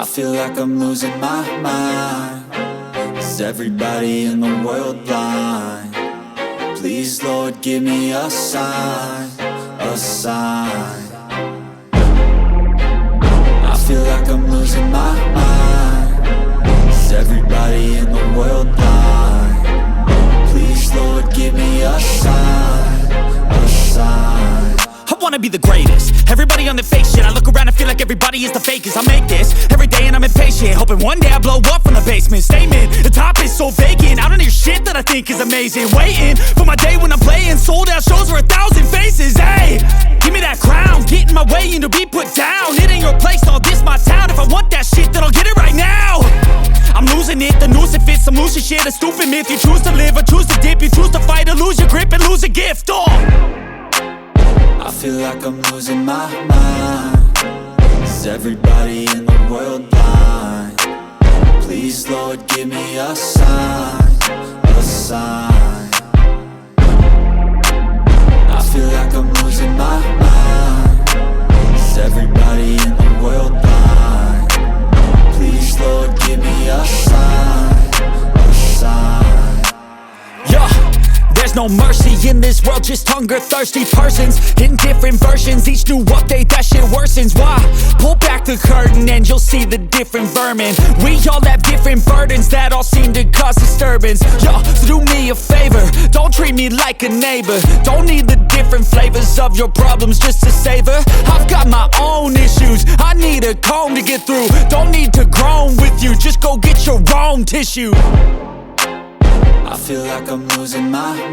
I feel like I'm losing my mind. Is everybody in the world blind? Please, Lord, give me a sign, a sign. I feel like I'm losing my mind. Is everybody in the world blind? Please, Lord, give me a sign, a sign. I wanna be the greatest. Everybody on the fake shit. I look around and feel like everybody is the fakest. I make this every day and I'm impatient, hoping one day I blow up from the basement. Statement, the top is so vacant. I don't hear shit that I think is amazing. Waiting for my day when I'm playing sold out shows for 1,000 faces. Hey, give me that crown, get in my way and to be put down. It ain't your place, all this my town. If I want that shit, then I'll get it right now. I'm losing it, the noose it fits. I'm losing shit, a stupid myth. You choose to live or choose to dip. You choose to fight or lose your grip and lose a gift. I feel like I'm losing my mind. Is everybody in the world blind? Please, Lord, give me a sign, a sign. I feel like I'm losing my mind. Is everybody in the world blind? Please, Lord, give me a sign, a sign. Yeah. There's no mercy in this world, just hunger-thirsty persons in different versions. Each new update, that shit worsens. Why? Pull back the curtain and you'll see the different vermin. We all have different burdens that all seem to cause disturbance. Yo, so do me a favor, don't treat me like a neighbor. Don't need the different flavors of your problems just to savor. I've got my own issues, I need a comb to get through. Don't need to groan with you, just go get your own tissue. I feel like I'm losing my mind.